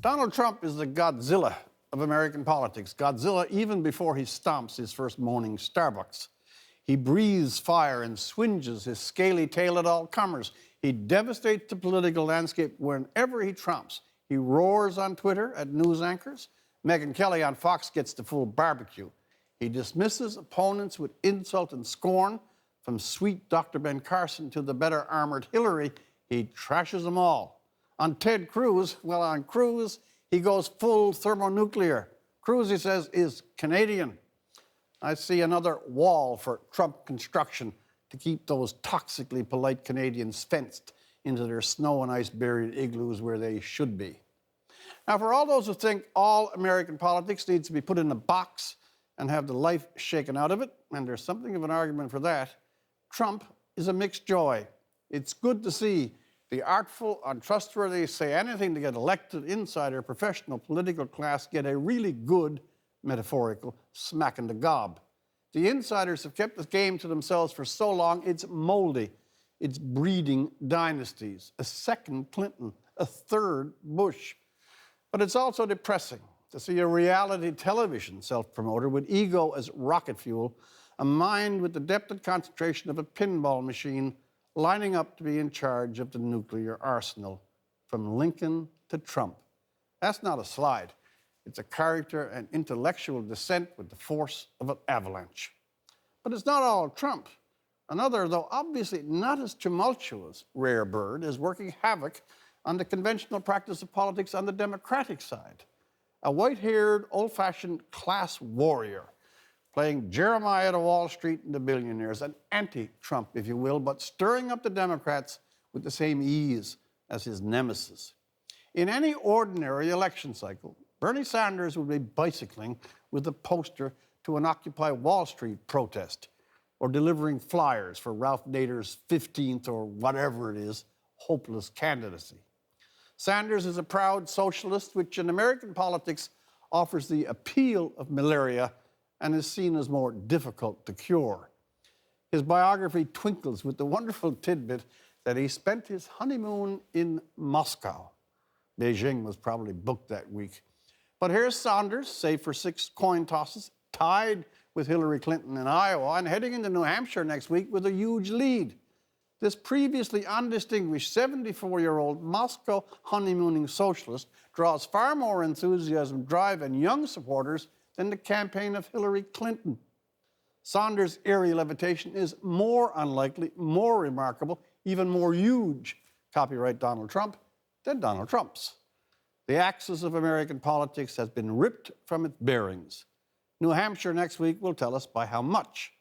Donald Trump is the Godzilla of American politics. Godzilla even before he stomps his first morning Starbucks. He breathes fire and swinges his scaly tail at all comers. He devastates the political landscape whenever he trumps. He roars on Twitter at news anchors. Megyn Kelly on Fox gets the full barbecue. He dismisses opponents with insult and scorn. From sweet Dr. Ben Carson to the better armored Hillary, he trashes them all. On Ted Cruz, well, on Cruz, he goes full thermonuclear. Cruz, he says, is Canadian. I see another wall for Trump construction to keep those toxically polite Canadians fenced into their snow and ice buried igloos where they should be. Now, for all those who think all American politics needs to be put in a box and have the life shaken out of it, and there's something of an argument for that, Trump is a mixed joy. It's good to see the artful, untrustworthy, say anything to get elected insider professional political class get a really good, metaphorical, smack in the gob. The insiders have kept the game to themselves for so long, it's moldy. It's breeding dynasties. A second Clinton, a third Bush. But it's also depressing to see a reality television self-promoter with ego as rocket fuel, a mind with the depth and concentration of a pinball machine, lining up to be in charge of the nuclear arsenal, from Lincoln to Trump. That's not a slide. It's a character and intellectual descent with the force of an avalanche. But it's not all Trump. Another, though obviously not as tumultuous, rare bird is working havoc on the conventional practice of politics on the Democratic side. A white-haired, old-fashioned class warrior, playing Jeremiah to Wall Street and the billionaires, an anti-Trump, if you will, but stirring up the Democrats with the same ease as his nemesis. In any ordinary election cycle, Bernie Sanders would be bicycling with a poster to an Occupy Wall Street protest, or delivering flyers for Ralph Nader's 15th or whatever it is, hopeless candidacy. Sanders is a proud socialist, which in American politics offers the appeal of malaria and is seen as more difficult to cure. His biography twinkles with the wonderful tidbit that he spent his honeymoon in Moscow. Beijing was probably booked that week. But here's Sanders, save for 6 coin tosses, tied with Hillary Clinton in Iowa and heading into New Hampshire next week with a huge lead. This previously undistinguished 74-year-old Moscow honeymooning socialist draws far more enthusiasm, drive, and young supporters than the campaign of Hillary Clinton. Sanders' airy levitation is more unlikely, more remarkable, even more huge, copyright Donald Trump, than Donald Trump's. The axis of American politics has been ripped from its bearings. New Hampshire next week will tell us by how much.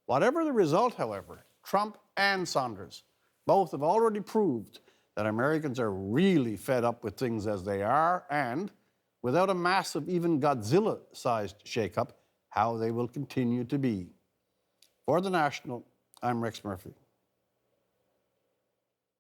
Whatever the result, however, Trump and Sanders both have already proved that Americans are really fed up with things as they are and, without a massive, even Godzilla-sized shakeup, how they will continue to be. For The National, I'm Rex Murphy.